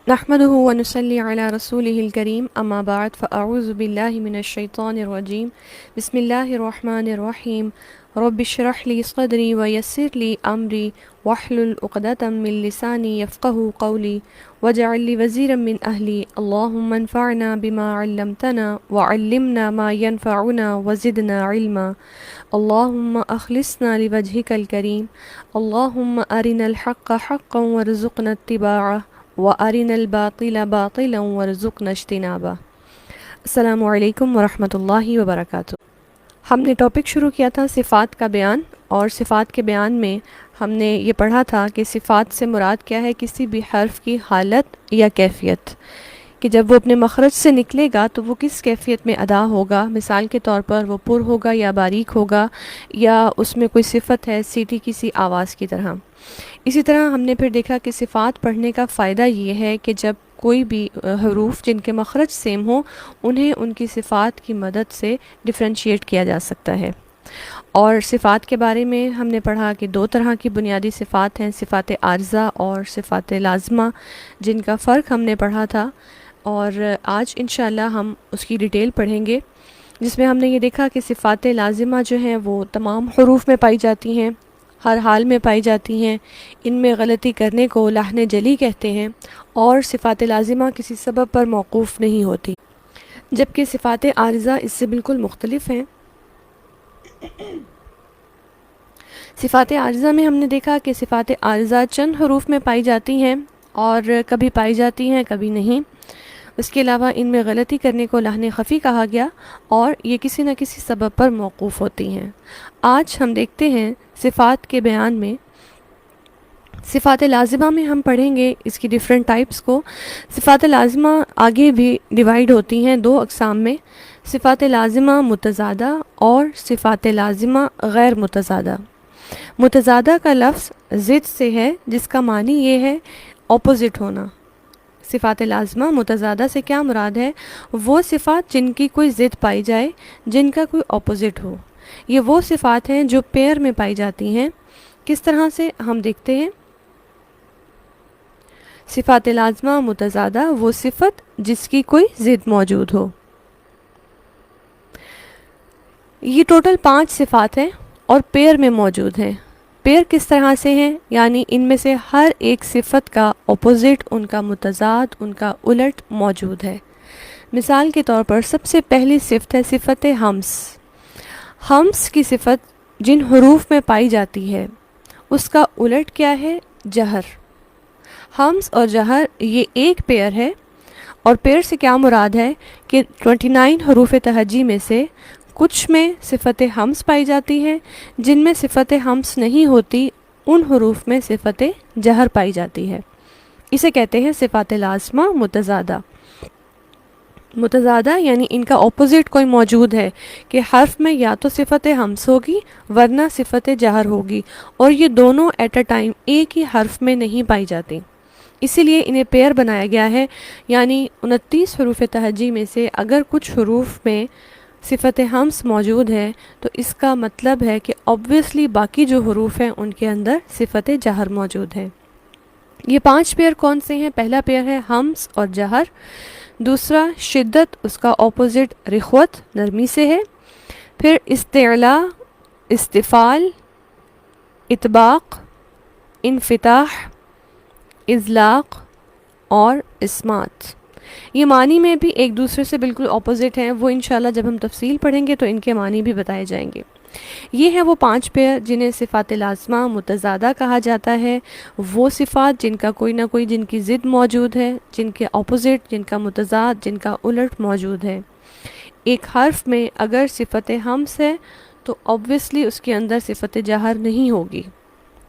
نحمده ونصلي على رسوله الكريم اما بعد فاعوذ بالله من الشيطان الرجيم بسم الله الرحمن الرحيم رب اشرح لي صدري ويسر لي امري واحلل عقدة من لساني يفقهوا قولي واجعل لي وزيرا من اهلي اللهم انفعنا بما علمتنا وعلمنا ما ينفعنا وزدنا علما اللهم اخلصنا لوجهك الكريم اللهم ارنا الحق حقا وارزقنا اتباعه وَأَرِنَا الْبَاطِلَ بَاطِلًا وَارْزُقْنَا اجْتِنَابَهُ۔ السلام علیکم ورحمۃ اللہ وبرکاتہ۔ ہم نے ٹاپک شروع کیا تھا صفات کا بیان، اور صفات کے بیان میں ہم نے یہ پڑھا تھا کہ صفات سے مراد کیا ہے، کسی بھی حرف کی حالت یا کیفیت، کہ جب وہ اپنے مخرج سے نکلے گا تو وہ کس کیفیت میں ادا ہوگا۔ مثال کے طور پر وہ پر ہوگا یا باریک ہوگا، یا اس میں کوئی صفت ہے سیٹی کسی آواز کی طرح۔ اسی طرح ہم نے پھر دیکھا کہ صفات پڑھنے کا فائدہ یہ ہے کہ جب کوئی بھی حروف جن کے مخرج سیم ہوں انہیں ان کی صفات کی مدد سے ڈفرینشیٹ کیا جا سکتا ہے۔ اور صفات کے بارے میں ہم نے پڑھا کہ دو طرح کی بنیادی صفات ہیں، صفات عارضہ اور صفات لازمہ، جن کا فرق ہم نے پڑھا تھا، اور آج انشاءاللہ ہم اس کی ڈیٹیل پڑھیں گے، جس میں ہم نے یہ دیکھا کہ صفات لازمہ جو ہیں وہ تمام حروف میں پائی جاتی ہیں، ہر حال میں پائی جاتی ہیں، ان میں غلطی کرنے کو لحن جلی کہتے ہیں، اور صفات لازمہ کسی سبب پر موقوف نہیں ہوتی، جبکہ صفات عارضہ اس سے بالکل مختلف ہیں۔ صفات عارضہ میں ہم نے دیکھا کہ صفات عارضہ چند حروف میں پائی جاتی ہیں، اور کبھی پائی جاتی ہیں کبھی نہیں۔ اس کے علاوہ ان میں غلطی کرنے کو لحن خفی کہا گیا، اور یہ کسی نہ کسی سبب پر موقوف ہوتی ہیں۔ آج ہم دیکھتے ہیں صفات کے بیان میں، صفات لازمہ میں ہم پڑھیں گے اس کی ڈیفرنٹ ٹائپس کو۔ صفات لازمہ آگے بھی ڈیوائیڈ ہوتی ہیں دو اقسام میں، صفات لازمہ متضادہ اور صفات لازمہ غیر متضادہ۔ متضادہ کا لفظ ضد سے ہے، جس کا معنی یہ ہے اپوزٹ ہونا۔ صفات لازمہ متضادہ سے کیا مراد ہے؟ وہ صفات جن کی کوئی ضد پائی جائے، جن کا کوئی اپوزٹ ہو۔ یہ وہ صفات ہیں جو پیر میں پائی جاتی ہیں۔ کس طرح سے ہم دیکھتے ہیں؟ صفات لازمہ متضادہ وہ صفت جس کی کوئی ضد موجود ہو۔ یہ ٹوٹل 5 صفات ہیں اور پیر میں موجود ہیں۔ پیر کس طرح سے ہیں؟ یعنی ان میں سے ہر ایک صفت کا اپوزٹ، ان کا متضاد، ان کا الٹ موجود ہے۔ مثال کے طور پر سب سے پہلی صفت ہے صفت ہمس۔ ہمس کی صفت جن حروف میں پائی جاتی ہے اس کا الٹ کیا ہے؟ جہر۔ ہمس اور جہر یہ ایک پیر ہے، اور پیر سے کیا مراد ہے کہ 29 حروف تہجی میں سے کچھ میں صفت ہمس پائی جاتی ہے، جن میں صفت ہمس نہیں ہوتی ان حروف میں صفت جہر پائی جاتی ہے۔ اسے کہتے ہیں صفات لازمہ متضادہ۔ متضادہ یعنی ان کا اپوزٹ کوئی موجود ہے، کہ حرف میں یا تو صفت ہمس ہوگی ورنہ صفت جہر ہوگی، اور یہ دونوں ایٹ اے ٹائم ایک ہی حرف میں نہیں پائی جاتی، اسی لیے انہیں پیر بنایا گیا ہے۔ یعنی 29 حروف تہجی میں سے اگر کچھ حروف میں صفت ہمس موجود ہے تو اس کا مطلب ہے کہ obviously باقی جو حروف ہیں ان کے اندر صفت جہر موجود ہے۔ یہ 5 پیر کون سے ہیں؟ پہلا پیر ہے ہمس اور جہر، دوسرا شدت، اس کا اپوزٹ رخوت نرمی سے ہے، پھر استعلاء، استفال، اطباق، انفتاح، اذلاق اور اسمات۔ یہ معنی میں بھی ایک دوسرے سے بالکل اپوزٹ ہیں، وہ انشاءاللہ جب ہم تفصیل پڑھیں گے تو ان کے معنی بھی بتائے جائیں گے۔ یہ ہے وہ 5 پیر جنہیں صفات لازمہ متضادہ کہا جاتا ہے، وہ صفات جن کا کوئی نہ کوئی جن کی ضد موجود ہے، جن کے اپوزٹ، جن کا متضاد، جن کا الٹ موجود ہے۔ ایک حرف میں اگر صفت ہمس ہے تو obviously اس کے اندر صفت جہر نہیں ہوگی،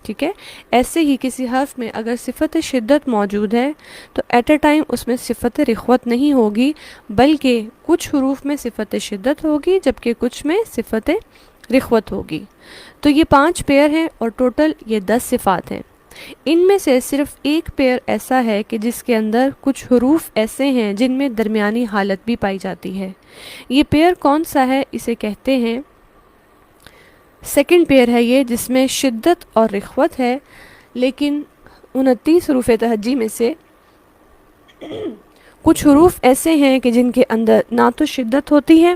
ٹھیک ہے؟ ایسے ہی کسی حرف میں اگر صفت شدت موجود ہے تو ایٹ اے ٹائم اس میں صفت رخوت نہیں ہوگی، بلکہ کچھ حروف میں صفت شدت ہوگی جبکہ کچھ میں صفت رخوت ہوگی۔ تو یہ 5 پیر ہیں اور ٹوٹل یہ 10 صفات ہیں۔ ان میں سے صرف ایک پیر ایسا ہے کہ جس کے اندر کچھ حروف ایسے ہیں جن میں درمیانی حالت بھی پائی جاتی ہے۔ یہ پیر کون سا ہے؟ اسے کہتے ہیں سیکنڈ پیر ہے یہ، جس میں شدت اور رخوت ہے، لیکن 29 حروف تہجی میں سے کچھ حروف ایسے ہیں کہ جن کے اندر نہ تو شدت ہوتی ہے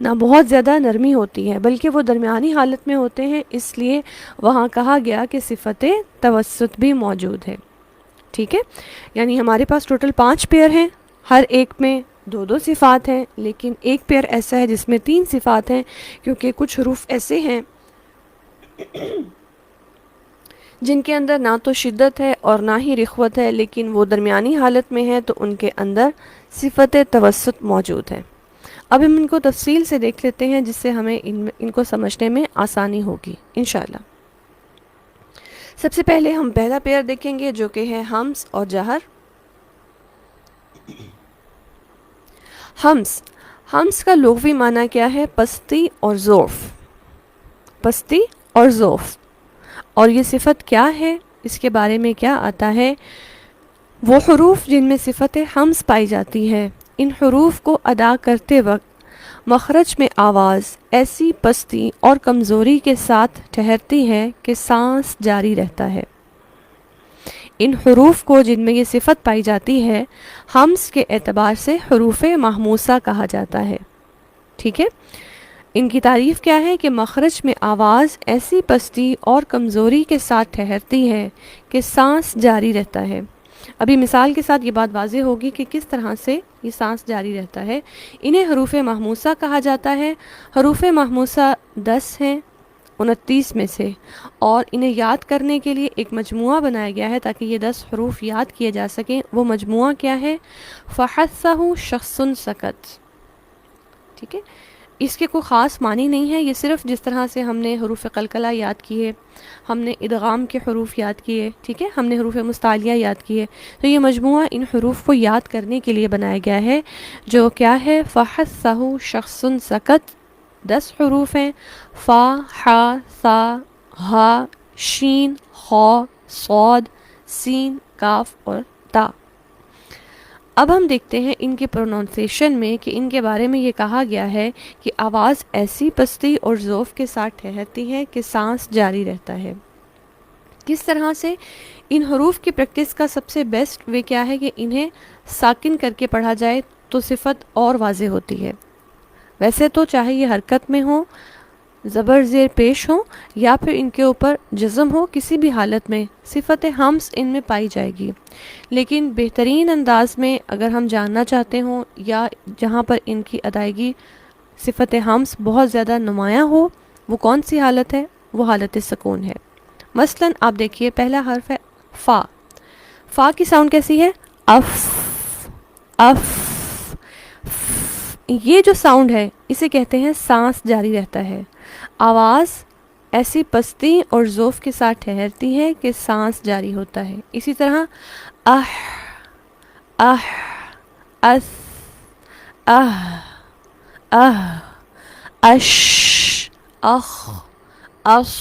نہ بہت زیادہ نرمی ہوتی ہے، بلکہ وہ درمیانی حالت میں ہوتے ہیں، اس لیے وہاں کہا گیا کہ صفت توسط بھی موجود ہے. ٹھیک ہے، یعنی ہمارے پاس ٹوٹل 5 پیئر ہیں، ہر ایک میں 2 صفات ہیں، لیکن ایک پیئر ایسا ہے جس میں 3 صفات ہیں، کیونکہ کچھ حروف ایسے ہیں جن کے اندر نہ تو شدت ہے اور نہ ہی رخوت ہے، لیکن وہ درمیانی حالت میں ہے، تو ان کے اندر صفت توسط موجود ہے. اب ہم ان کو تفصیل سے دیکھ لیتے ہیں، جس سے ہمیں ان کو سمجھنے میں آسانی ہوگی انشاءاللہ. سب سے پہلے ہم پہلا پیئر دیکھیں گے جو کہ ہے ہمس اور جہر. ہمس کا لغوی معنی کیا ہے؟ پستی اور ضعف. پستی اور ضعف. اور یہ صفت کیا ہے؟ اس کے بارے میں کیا آتا ہے؟ وہ حروف جن میں صفت ہمس پائی جاتی ہے، ان حروف کو ادا کرتے وقت مخرج میں آواز ایسی پستی اور کمزوری کے ساتھ ٹھہرتی ہے کہ سانس جاری رہتا ہے. ان حروف کو جن میں یہ صفت پائی جاتی ہے ہمس کے اعتبار سے حروف محموسہ کہا جاتا ہے. ٹھیک ہے، ان کی تعریف کیا ہے کہ مخرج میں آواز ایسی پستی اور کمزوری کے ساتھ ٹھہرتی ہے کہ سانس جاری رہتا ہے. ابھی مثال کے ساتھ یہ بات واضح ہوگی کہ کس طرح سے یہ سانس جاری رہتا ہے. انہیں حروف محموسہ کہا جاتا ہے. حروف محموسہ 10 ہیں 29 میں سے، اور انہیں یاد کرنے کے لیے ایک مجموعہ بنایا گیا ہے تاکہ یہ 10 حروف یاد کیے جا سکیں. وہ مجموعہ کیا ہے؟ فحثہ شخص سکت. ٹھیک ہے، اس کے کوئی خاص معنی نہیں ہے، یہ صرف جس طرح سے ہم نے حروف قلقلہ یاد کیے، ہم نے ادغام کے حروف یاد کیے، ٹھیک ہے، ہم نے حروف مستعلیہ یاد کیے، تو یہ مجموعہ ان حروف کو یاد کرنے کے لیے بنایا گیا ہے جو کیا ہے؟ فحثہ شخص سکت. 10 حروف ہیں، فا، حا، ثا، ہا، شین، خا، صاد، سین، کاف اور تا. اب ہم دیکھتے ہیں ان کے پروننسیشن میں کہ ان کے بارے میں یہ کہا گیا ہے کہ آواز ایسی پستی اور ضعف کے ساتھ ٹھہرتی ہے کہ سانس جاری رہتا ہے. کس طرح سے؟ ان حروف کی پریکٹس کا سب سے بیسٹ وے کیا ہے کہ انہیں ساکن کر کے پڑھا جائے تو صفت اور واضح ہوتی ہے. ویسے تو چاہے یہ حرکت میں ہو، زبر زیر پیش ہو یا پھر ان کے اوپر جزم ہو، کسی بھی حالت میں صفت ہمس ان میں پائی جائے گی. لیکن بہترین انداز میں اگر ہم جاننا چاہتے ہوں یا جہاں پر ان کی ادائیگی صفت ہمس بہت زیادہ نمایاں ہو، وہ کون سی حالت ہے؟ وہ حالت سکون ہے. مثلا آپ دیکھیے پہلا حرف ہے فا. فا کی ساؤنڈ کیسی ہے؟ اف. اف. یہ جو ساؤنڈ ہے اسے کہتے ہیں سانس جاری رہتا ہے. آواز ایسی پستی اور ضعف کے ساتھ ٹھہرتی ہے کہ سانس جاری ہوتا ہے. اسی طرح اح، اح، اس، اہ، اہ، اش، اخ، اس،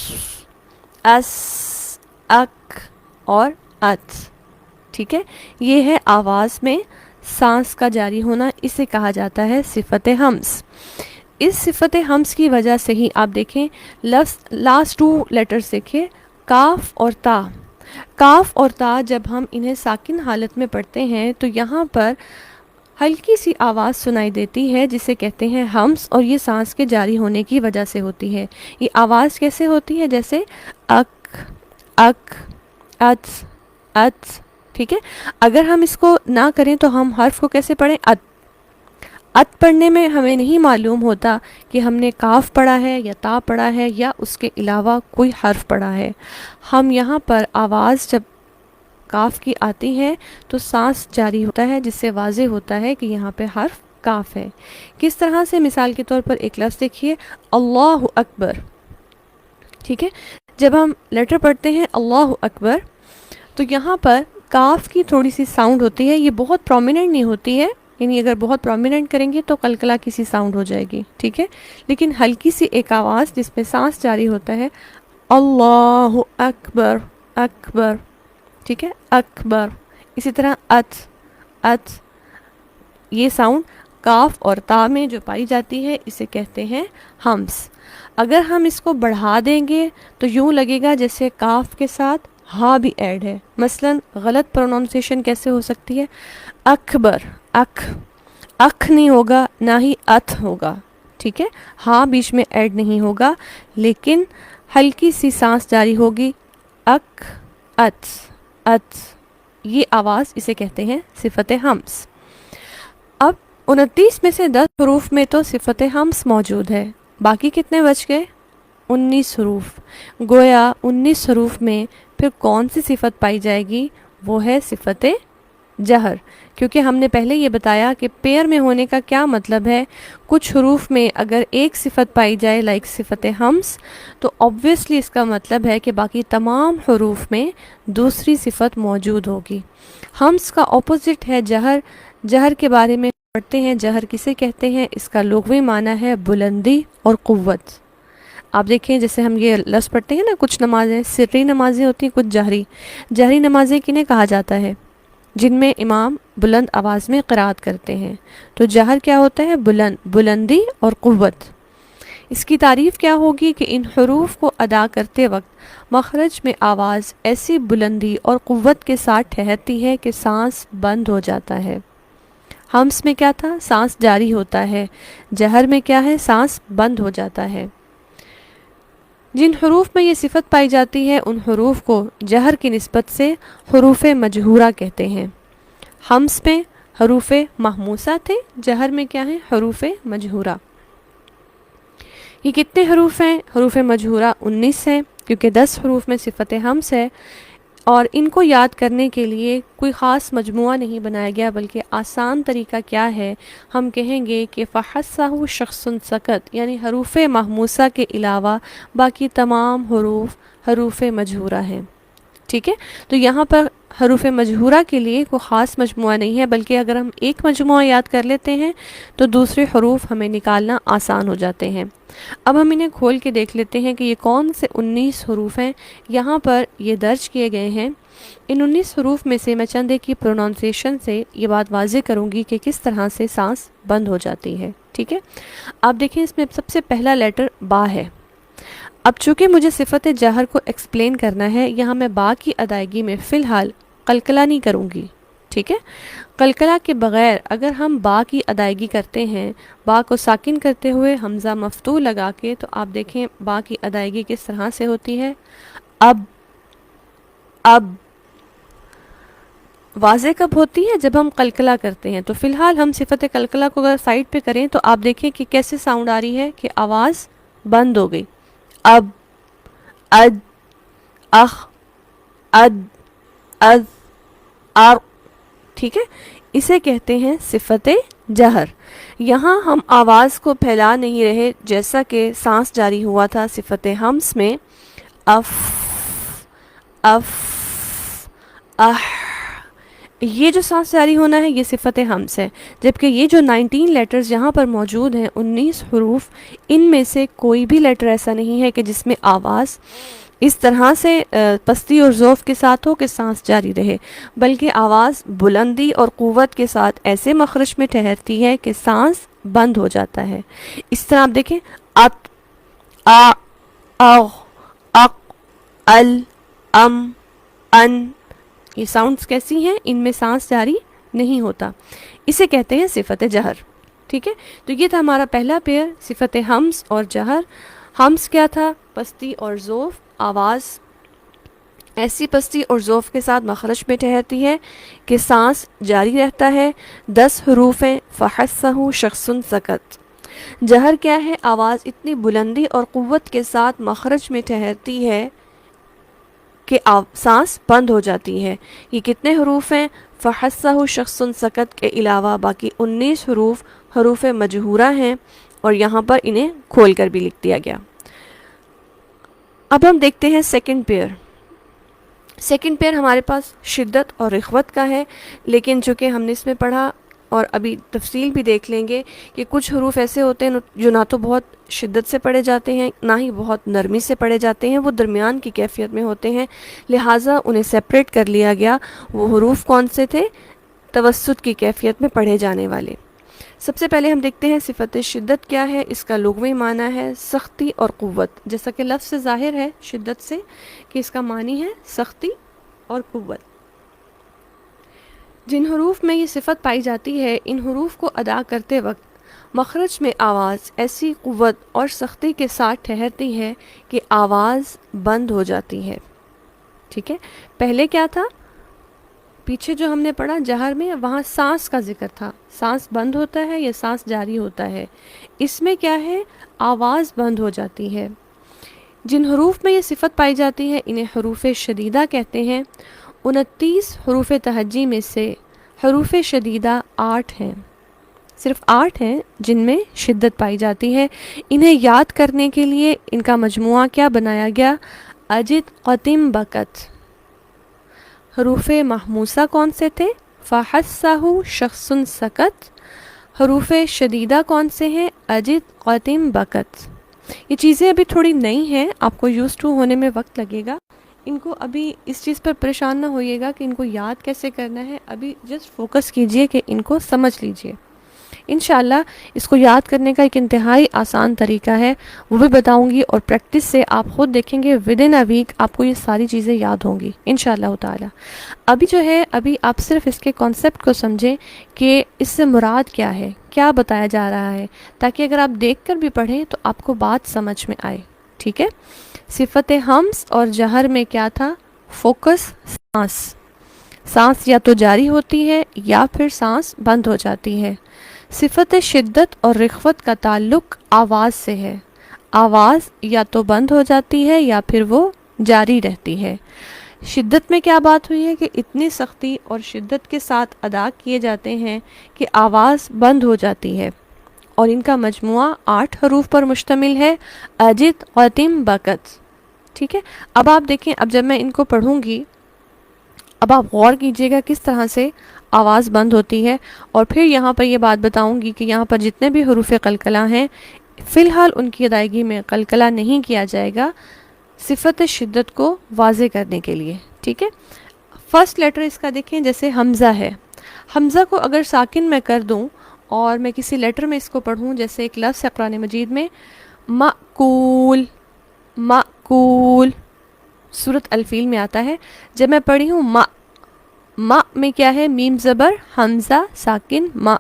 اس، اک اور ات. ٹھیک ہے، یہ ہے آواز میں سانس کا جاری ہونا، اسے کہا جاتا ہے صفت ہمس. اس صفت ہمس کی وجہ سے ہی آپ دیکھیں لفظ لاسٹ 2 لیٹرز دیکھیں، کاف اور تا. کاف اور تا جب ہم انہیں ساکن حالت میں پڑھتے ہیں تو یہاں پر ہلکی سی آواز سنائی دیتی ہے جسے کہتے ہیں ہمس، اور یہ سانس کے جاری ہونے کی وجہ سے ہوتی ہے. یہ آواز کیسے ہوتی ہے؟ جیسے اک، اک، ات، ات. ٹھیک ہے، اگر ہم اس کو نہ کریں تو ہم حرف کو کیسے پڑھیں؟ ات. ات پڑھنے میں ہمیں نہیں معلوم ہوتا کہ ہم نے کاف پڑھا ہے یا تا پڑھا ہے یا اس کے علاوہ کوئی حرف پڑھا ہے. ہم یہاں پر آواز جب کاف کی آتی ہے تو سانس جاری ہوتا ہے، جس سے واضح ہوتا ہے کہ یہاں پہ حرف کاف ہے. کس طرح سے؟ مثال کے طور پر ایک لفظ دیکھیے، اللہ اکبر. ٹھیک ہے، جب ہم لیٹر پڑھتے ہیں اللہ اکبر تو یہاں پر کاف کی تھوڑی سی ساؤنڈ ہوتی ہے، یہ بہت پرومیننٹ نہیں ہوتی ہے، یعنی اگر بہت پرومیننٹ کریں گے تو قلقلہ کی سی ساؤنڈ ہو جائے گی. ٹھیک ہے، لیکن ہلکی سی ایک آواز جس میں سانس جاری ہوتا ہے، اللہ اکبر، اکبر. ٹھیک ہے، اکبر. اسی طرح ات، ات. یہ ساؤنڈ کاف اور تا میں جو پائی جاتی ہے اسے کہتے ہیں ہمس. اگر ہم اس کو بڑھا دیں گے تو یوں لگے گا جیسے کاف کے ساتھ ہا بھی ایڈ ہے. مثلا غلط پروننسیشن کیسے ہو سکتی ہے؟ اکبر، اکھ نہیں ہوگا، نہ ہی اتھ ہوگا. ٹھیک ہے، ہاں بیچ میں ایڈ نہیں ہوگا، لیکن ہلکی سی سانس جاری ہوگی. اک، ات، یہ آواز اسے کہتے ہیں صفت ہمس. اب 29 میں سے 10 حروف میں تو صفت ہمس موجود ہے، باقی کتنے بچ گئے؟ 19 حروف. گویا 19 حروف میں پھر کون سی صفت پائی جائے گی؟ وہ ہے صفت جہر. کیونکہ ہم نے پہلے یہ بتایا کہ پیئر میں ہونے کا کیا مطلب ہے. کچھ حروف میں اگر ایک صفت پائی جائے لائک صفت ہمس، تو obviously اس کا مطلب ہے کہ باقی تمام حروف میں دوسری صفت موجود ہوگی. ہمس کا اپوزٹ ہے جہر. جہر کے بارے میں پڑھتے ہیں. جہر کسے کہتے ہیں؟ اس کا لغوی معنی ہے بلندی اور قوت. آپ دیکھیں جیسے ہم یہ لفظ پڑھتے ہیں نا، کچھ نمازیں سری نمازیں ہوتی ہیں، کچھ جہری نمازیں کنہیں کہا جاتا ہے؟ جن میں امام بلند آواز میں قرات کرتے ہیں. تو جہر کیا ہوتا ہے؟ بلندی اور قوت. اس کی تعریف کیا ہوگی کہ ان حروف کو ادا کرتے وقت مخرج میں آواز ایسی بلندی اور قوت کے ساتھ ٹھہرتی ہے کہ سانس بند ہو جاتا ہے. ہمس میں کیا تھا؟ سانس جاری ہوتا ہے. جہر میں کیا ہے؟ سانس بند ہو جاتا ہے. جن حروف میں یہ صفت پائی جاتی ہے ان حروف کو جہر کی نسبت سے حروف مجہورہ کہتے ہیں. ہمس میں حروف محموسہ تھے، جہر میں کیا ہیں؟ حروف مجہورہ. یہ کتنے حروف ہیں؟ حروف مجہورہ 19 ہیں، کیونکہ 10 حروف میں صفت ہمس ہے. اور ان کو یاد کرنے کے لیے کوئی خاص مجموعہ نہیں بنایا گیا، بلکہ آسان طریقہ کیا ہے؟ ہم کہیں گے کہ فحسہ شخص سکت، یعنی حروف محموسہ کے علاوہ باقی تمام حروف مجہورہ ہیں. ٹھیک ہے، تو یہاں پر حروف مجہورہ کے لیے کوئی خاص مجموعہ نہیں ہے، بلکہ اگر ہم ایک مجموعہ یاد کر لیتے ہیں تو دوسرے حروف ہمیں نکالنا آسان ہو جاتے ہیں. اب ہم انہیں کھول کے دیکھ لیتے ہیں کہ یہ کون سے 19 حروف ہیں. یہاں پر یہ درج کیے گئے ہیں. ان 19 حروف میں سے میں چند ایک کی پروننسیشن سے یہ بات واضح کروں گی کہ کس طرح سے سانس بند ہو جاتی ہے. ٹھیک ہے، آپ دیکھیں اس میں سب سے پہلا لیٹر با ہے. اب چونکہ مجھے صفت جہر کو ایکسپلین کرنا ہے، یہاں میں با کی ادائیگی میں فی الحال قلقلہ نہیں کروں گی. ٹھیک ہے، قلقلہ کے بغیر اگر ہم با کی ادائیگی کرتے ہیں، با کو ساکن کرتے ہوئے حمزہ مفتوح لگا کے، تو آپ دیکھیں با کی ادائیگی کس طرح سے ہوتی ہے. اب واضح کب ہوتی ہے؟ جب ہم قلقلہ کرتے ہیں. تو فی الحال ہم صفت قلقلہ کو اگر سائڈ پہ کریں تو آپ دیکھیں کہ کیسے ساؤنڈ آ رہی ہے کہ آواز بند ہو گئی. اب، اد، اخ، اد، از، ار. ٹھیک ہے، اسے کہتے ہیں صفت جہر. یہاں ہم آواز کو پھیلا نہیں رہے جیسا کہ سانس جاری ہوا تھا صفت ہمس میں. اف، اف، اح. یہ جو سانس جاری ہونا ہے یہ صفت ہمس ہے. جبکہ یہ جو 19 لیٹرز یہاں پر موجود ہیں، 19 حروف، ان میں سے کوئی بھی لیٹر ایسا نہیں ہے کہ جس میں آواز اس طرح سے پستی اور ضعف کے ساتھ ہو کہ سانس جاری رہے، بلکہ آواز بلندی اور قوت کے ساتھ ایسے مخرج میں ٹھہرتی ہے کہ سانس بند ہو جاتا ہے. اس طرح آپ دیکھیں ات، آ، اغ، اق، ال، ام، ان. یہ ساؤنڈز کیسی ہیں؟ ان میں سانس جاری نہیں ہوتا. اسے کہتے ہیں صفت جہر. ٹھیک ہے، تو یہ تھا ہمارا پہلا پیئر، صفت ہمس اور جہر. ہمس کیا تھا؟ پستی اور ضعف. آواز ایسی پستی اور ضعف کے ساتھ مخرج میں ٹھہرتی ہے کہ سانس جاری رہتا ہے. 10 حروف ہیں. فحسہ شخص سکت. جہر کیا ہے؟ آواز اتنی بلندی اور قوت کے ساتھ مخرج میں ٹھہرتی ہے کہ سانس بند ہو جاتی ہے. یہ کتنے حروف ہیں؟ فحسہ شخص سکت کے علاوہ باقی 19 حروف مجہورہ ہیں، اور یہاں پر انہیں کھول کر بھی لکھ دیا گیا. اب ہم دیکھتے ہیں سیکنڈ پیئر. سیکنڈ پیئر ہمارے پاس شدت اور رخوت کا ہے، لیکن چونکہ ہم نے اس میں پڑھا اور ابھی تفصیل بھی دیکھ لیں گے کہ کچھ حروف ایسے ہوتے ہیں جو نہ تو بہت شدت سے پڑھے جاتے ہیں، نہ ہی بہت نرمی سے پڑھے جاتے ہیں، وہ درمیان کی کیفیت میں ہوتے ہیں، لہٰذا انہیں سیپریٹ کر لیا گیا. وہ حروف کون سے تھے؟ توسط کی کیفیت میں پڑھے جانے والے. سب سے پہلے ہم دیکھتے ہیں صفت شدت کیا ہے. اس کا لغوی معنی ہے سختی اور قوت، جیسا کہ لفظ سے ظاہر ہے شدت سے کہ اس کا معنی ہے سختی اور قوت. جن حروف میں یہ صفت پائی جاتی ہے ان حروف کو ادا کرتے وقت مخرج میں آواز ایسی قوت اور سختی کے ساتھ ٹھہرتی ہے کہ آواز بند ہو جاتی ہے. ٹھیک ہے، پہلے کیا تھا؟ پیچھے جو ہم نے پڑھا جہر میں، وہاں سانس کا ذکر تھا، سانس بند ہوتا ہے یا سانس جاری ہوتا ہے. اس میں کیا ہے؟ آواز بند ہو جاتی ہے. جن حروف میں یہ صفت پائی جاتی ہے انہیں حروف شدیدہ کہتے ہیں. 29 حروف تہجی میں سے حروف شدیدہ 8 ہیں، صرف 8 ہیں جن میں شدت پائی جاتی ہے. انہیں یاد کرنے کے لیے ان کا مجموعہ کیا بنایا گیا؟ اجد قتم بکت. حروف محموسہ کون سے تھے؟ فحسہ شخص سکت. حروف شدیدہ کون سے ہیں؟ اجد قتم بکت. یہ چیزیں ابھی تھوڑی نئی ہیں، آپ کو یوز ٹو ہونے میں وقت لگے گا. ان کو ابھی اس چیز پر پریشان نہ ہوئیے گا کہ ان کو یاد کیسے کرنا ہے، ابھی جسٹ فوکس کیجئے کہ ان کو سمجھ لیجئے. انشاءاللہ اس کو یاد کرنے کا ایک انتہائی آسان طریقہ ہے، وہ بھی بتاؤں گی، اور پریکٹس سے آپ خود دیکھیں گے ود ان اے ویک آپ کو یہ ساری چیزیں یاد ہوں گی انشاءاللہ تعالی. ابھی جو ہے ابھی آپ صرف اس کے کانسیپٹ کو سمجھیں کہ اس سے مراد کیا ہے، کیا بتایا جا رہا ہے، تاکہ اگر آپ دیکھ کر بھی پڑھیں تو آپ کو بات سمجھ میں آئے. ٹھیک ہے، صفت ہمس اور جہر میں کیا تھا؟ فوکس، سانس. سانس یا تو جاری ہوتی ہے یا پھر سانس بند ہو جاتی ہے. صفت شدت اور رخوت کا تعلق آواز سے ہے، آواز یا تو بند ہو جاتی ہے یا پھر وہ جاری رہتی ہے. شدت میں کیا بات ہوئی ہے کہ اتنی سختی اور شدت کے ساتھ ادا کیے جاتے ہیں کہ آواز بند ہو جاتی ہے، اور ان کا مجموعہ 8 حروف پر مشتمل ہے. اجد قتم بکت. ٹھیک ہے، اب آپ دیکھیں، اب جب میں ان کو پڑھوں گی اب آپ غور کیجئے گا کس طرح سے آواز بند ہوتی ہے، اور پھر یہاں پر یہ بات بتاؤں گی کہ یہاں پر جتنے بھی حروف قلقلہ ہیں فی الحال ان کی ادائیگی میں قلقلہ نہیں کیا جائے گا صفت شدت کو واضح کرنے کے لیے. ٹھیک ہے، فرسٹ لیٹر اس کا دیکھیں، جیسے حمزہ ہے، حمزہ کو اگر ساکن میں کر دوں اور میں کسی لیٹر میں اس کو پڑھوں، جیسے ایک لفظ ہے قرآن مجید میں مأکول، مأکول سورۃ الفیل میں آتا ہے. جب میں پڑھی ہوں ما میں کیا ہے؟ میم زبر حمزہ ساکن ما.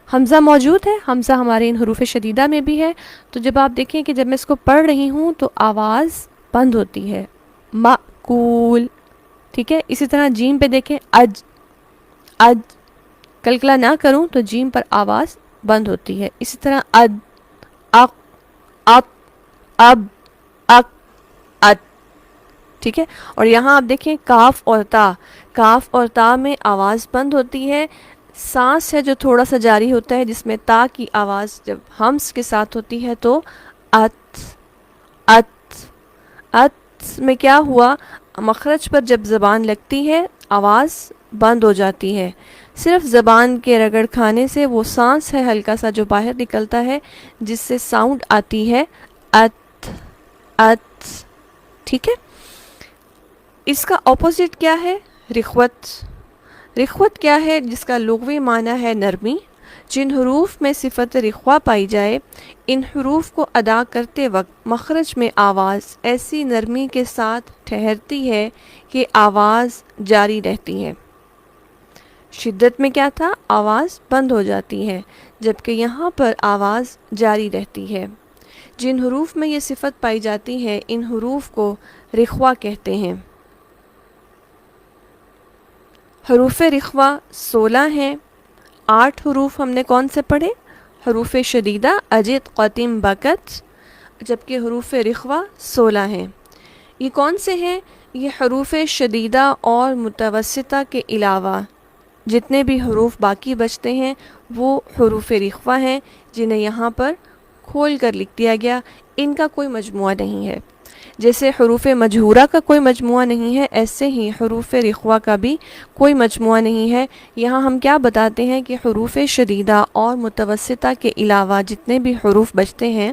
حمزہ موجود ہے، حمزہ ہمارے ان حروف شدیدہ میں بھی ہے. تو جب آپ دیکھیں کہ جب میں اس کو پڑھ رہی ہوں تو آواز بند ہوتی ہے، مأکول. ٹھیک ہے، اسی طرح جیم پہ دیکھیں، اج، اج قلقلہ نہ کروں تو جیم پر آواز بند ہوتی ہے. اسی طرح اد، اق، اط، اب، اک، ات. ٹھیک ہے، اور یہاں آپ دیکھیں کاف اور تا، کاف اور تا میں آواز بند ہوتی ہے. سانس ہے جو تھوڑا سا جاری ہوتا ہے، جس میں تا کی آواز جب ہمس کے ساتھ ہوتی ہے تو ات، ات. ات میں کیا ہوا؟ مخرج پر جب زبان لگتی ہے آواز بند ہو جاتی ہے. صرف زبان کے رگڑ کھانے سے وہ سانس ہے ہلکا سا جو باہر نکلتا ہے جس سے ساؤنڈ آتی ہے ات، ات. ٹھیک ہے، اس کا اپوزٹ کیا ہے؟ رخوت. رخوت کیا ہے؟ جس کا لغوی معنی ہے نرمی. جن حروف میں صفت رخوہ پائی جائے ان حروف کو ادا کرتے وقت مخرج میں آواز ایسی نرمی کے ساتھ ٹھہرتی ہے کہ آواز جاری رہتی ہے. شدت میں کیا تھا؟ آواز بند ہو جاتی ہے، جبکہ یہاں پر آواز جاری رہتی ہے. جن حروف میں یہ صفت پائی جاتی ہے ان حروف کو رخوہ کہتے ہیں. حروف رخوہ 16 ہیں. 8 حروف ہم نے کون سے پڑھے؟ حروف شدیدہ اجد قتم بکت، جبکہ حروف رخوہ 16 ہیں. یہ کون سے ہیں؟ یہ حروف شدیدہ اور متوسطہ کے علاوہ جتنے بھی حروف باقی بچتے ہیں وہ حروف رخوہ ہیں، جنہیں یہاں پر کھول کر لکھ دیا گیا. ان کا کوئی مجموعہ نہیں ہے. جیسے حروف مجہورہ کا کوئی مجموعہ نہیں ہے، ایسے ہی حروف رخوہ کا بھی کوئی مجموعہ نہیں ہے. یہاں ہم کیا بتاتے ہیں کہ حروف شدیدہ اور متوسطہ کے علاوہ جتنے بھی حروف بچتے ہیں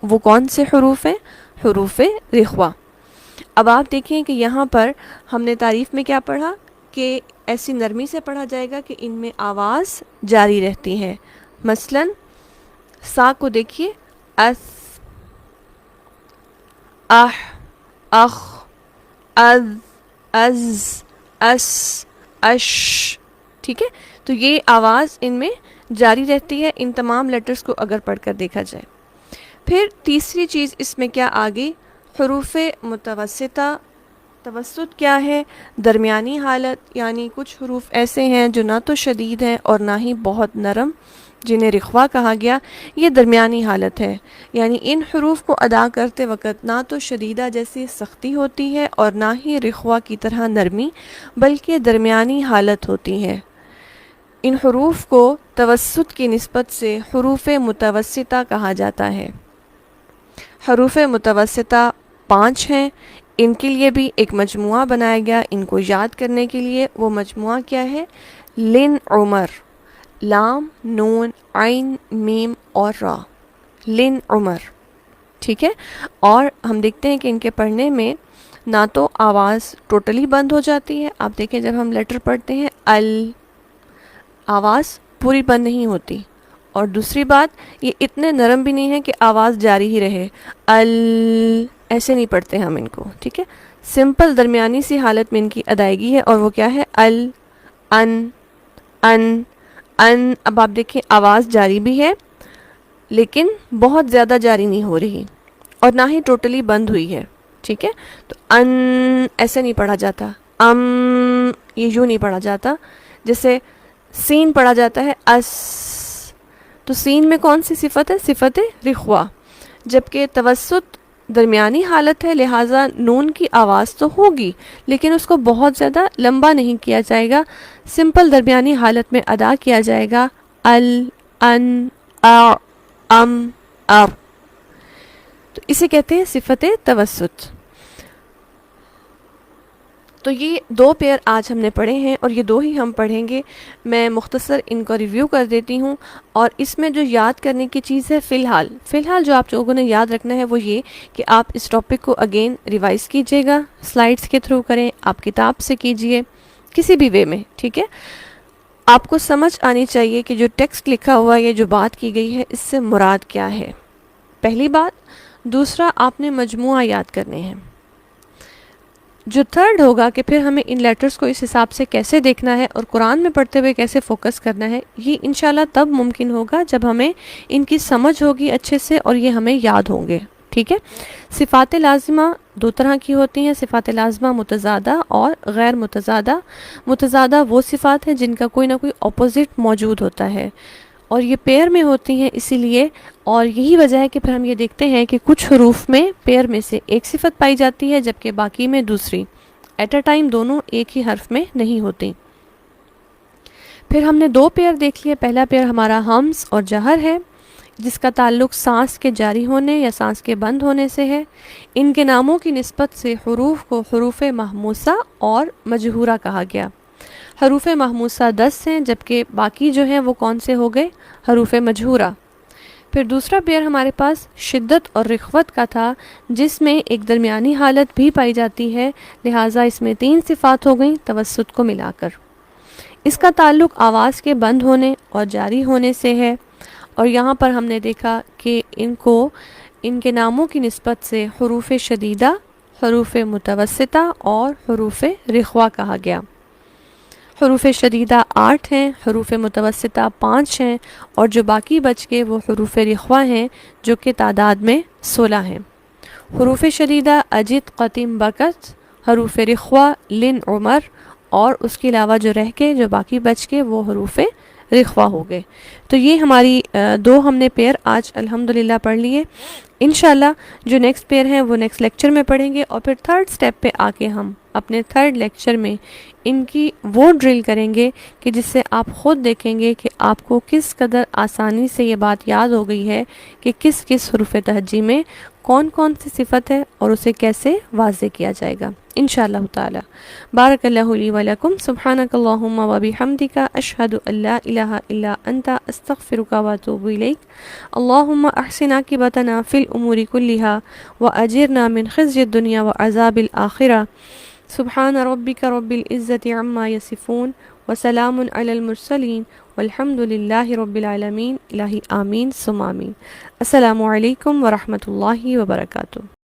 وہ کون سے حروف ہیں؟ حروف رخوہ. اب آپ دیکھیں کہ یہاں پر ہم نے تعریف میں کیا پڑھا کہ ایسی نرمی سے پڑھا جائے گا کہ ان میں آواز جاری رہتی ہے. مثلا سا کو دیکھیے، اس، اح، اخ، از، از، اس، اش، ٹھیک ہے؟ تو یہ آواز ان میں جاری رہتی ہے ان تمام لیٹرز کو اگر پڑھ کر دیکھا جائے۔ پھر تیسری چیز اس میں کیا آ گئی؟ حروف متوسطہ۔ توسط کیا ہے؟ درمیانی حالت، یعنی کچھ حروف ایسے ہیں جو نہ تو شدید ہیں اور نہ ہی بہت نرم، جنہیں رخوہ کہا گیا، یہ درمیانی حالت ہے، یعنی ان حروف کو ادا کرتے وقت نہ تو شدیدہ جیسی سختی ہوتی ہے اور نہ ہی رخوہ کی طرح نرمی، بلکہ درمیانی حالت ہوتی ہے۔ ان حروف کو توسط کی نسبت سے حروف متوسطہ کہا جاتا ہے۔ حروف متوسطہ 5 ہیں، ان کے لیے بھی ایک مجموعہ بنایا گیا ان کو یاد کرنے کے لیے۔ وہ مجموعہ کیا ہے؟ لن عمر، لام، نون، عین، میم اور را، لن عمر، ٹھیک ہے؟ اور ہم دیکھتے ہیں کہ ان کے پڑھنے میں نہ تو آواز ٹوٹلی بند ہو جاتی ہے، آپ دیکھیں جب ہم لیٹر پڑھتے ہیں ال، آواز پوری بند نہیں ہوتی، اور دوسری بات یہ اتنے نرم بھی نہیں ہے کہ آواز جاری ہی رہے، ال ایسے نہیں پڑھتے ہم ان کو، ٹھیک ہے؟ سمپل درمیانی سی حالت میں ان کی ادائیگی ہے، اور وہ کیا ہے؟ ال، ان، ان، ان۔ اب آپ دیکھیں آواز جاری بھی ہے لیکن بہت زیادہ جاری نہیں ہو رہی اور نہ ہی ٹوٹلی بند ہوئی ہے، ٹھیک ہے؟ تو ان ایسے نہیں پڑھا جاتا، یہ یوں نہیں پڑھا جاتا جیسے سین پڑھا جاتا ہے اس۔ تو سین میں کون سی صفت ہے؟ صفت رخوہ، جبکہ توسط درمیانی حالت ہے، لہٰذا نون کی آواز تو ہوگی لیکن اس کو بہت زیادہ لمبا نہیں کیا جائے گا، سمپل درمیانی حالت میں ادا کیا جائے گا، ال، ان، ا، ام، ار۔ تو اسے کہتے ہیں صفت توسط۔ تو یہ 2 پیئر آج ہم نے پڑھے ہیں اور یہ 2 ہی ہم پڑھیں گے۔ میں مختصر ان کو ریویو کر دیتی ہوں، اور اس میں جو یاد کرنے کی چیز ہے فی الحال جو آپ لوگوں نے یاد رکھنا ہے وہ یہ کہ آپ اس ٹاپک کو اگین ریوائز کیجئے گا، سلائیڈز کے تھرو کریں، آپ کتاب سے کیجئے، کسی بھی وے میں، ٹھیک ہے؟ آپ کو سمجھ آنی چاہیے کہ جو ٹیکسٹ لکھا ہوا ہے، جو بات کی گئی ہے، اس سے مراد کیا ہے، پہلی بات۔ دوسرا، آپ نے مجموعہ یاد کرنے ہیں۔ جو تھرڈ ہوگا کہ پھر ہمیں ان لیٹرز کو اس حساب سے کیسے دیکھنا ہے اور قرآن میں پڑھتے ہوئے کیسے فوکس کرنا ہے، یہ انشاءاللہ تب ممکن ہوگا جب ہمیں ان کی سمجھ ہوگی اچھے سے اور یہ ہمیں یاد ہوں گے، ٹھیک ہے؟ صفات لازمہ 2 طرح کی ہوتی ہیں، صفات لازمہ متضادہ اور غیر متضادہ۔ متضادہ وہ صفات ہیں جن کا کوئی نہ کوئی اپوزٹ موجود ہوتا ہے اور یہ پیئر میں ہوتی ہیں، اسی لیے، اور یہی وجہ ہے کہ پھر ہم یہ دیکھتے ہیں کہ کچھ حروف میں پیئر میں سے ایک صفت پائی جاتی ہے جبکہ باقی میں دوسری، ایٹ اے ٹائم دونوں ایک ہی حرف میں نہیں ہوتی۔ پھر ہم نے 2 پیئر دیکھ لیے۔ پہلا پیئر ہمارا ہمز اور جہر ہے، جس کا تعلق سانس کے جاری ہونے یا سانس کے بند ہونے سے ہے۔ ان کے ناموں کی نسبت سے حروف کو حروف محموسہ اور مجہورہ کہا گیا۔ حروف محموسہ 10 ہیں جبکہ باقی جو ہیں وہ کون سے ہو گئے؟ حروف مجہورہ۔ پھر دوسرا پیئر ہمارے پاس شدت اور رخوت کا تھا، جس میں ایک درمیانی حالت بھی پائی جاتی ہے، لہٰذا اس میں 3 صفات ہو گئیں توسط کو ملا کر۔ اس کا تعلق آواز کے بند ہونے اور جاری ہونے سے ہے، اور یہاں پر ہم نے دیکھا کہ ان کے ناموں کی نسبت سے حروف شدیدہ، حروف متوسطہ اور حروف رخوہ کہا گیا۔ حروف شدیدہ 8 ہیں، حروف متوسطہ 5 ہیں، اور جو باقی بچ کے وہ حروف رخوہ ہیں جو کہ تعداد میں 16 ہیں۔ حروف شدیدہ اجد، قتیم، بکت، حروف رخوہ لن، عمر، اور اس کے علاوہ جو رہ کے جو باقی بچ کے وہ حروف رخوہ ہو گئے۔ تو یہ ہماری 2 ہم نے پیئر آج الحمدللہ پڑھ لیے۔ انشاءاللہ جو نیکسٹ پیئر ہیں وہ نیکسٹ لیکچر میں پڑھیں گے، اور پھر تھرڈ سٹیپ پہ آ کے ہم اپنے تھرڈ لیکچر میں ان کی وہ ڈرل کریں گے کہ جس سے آپ خود دیکھیں گے کہ آپ کو کس قدر آسانی سے یہ بات یاد ہو گئی ہے کہ کس کس حروف تہجی میں کون کون سی صفت ہے اور اسے کیسے واضح کیا جائے گا انشاءاللہ تعالی۔ بارک اللہ لی و لکم، سبحانک اللہم و بحمدک، اشہد ان لا الہ الا انت، استغفرک و اتوب الیک۔ اللہم احسن عاقبتنا فی الامور کلہا و اجرنا من خزی الدنیا و عذاب الآخرہ۔ سبحان ربک رب العزت عما یصفون وسلام علی المرسلین والحمد للہ رب العالمین. الہی آمین ثم آمین. السلام علیکم ورحمۃ اللہ وبرکاتہ.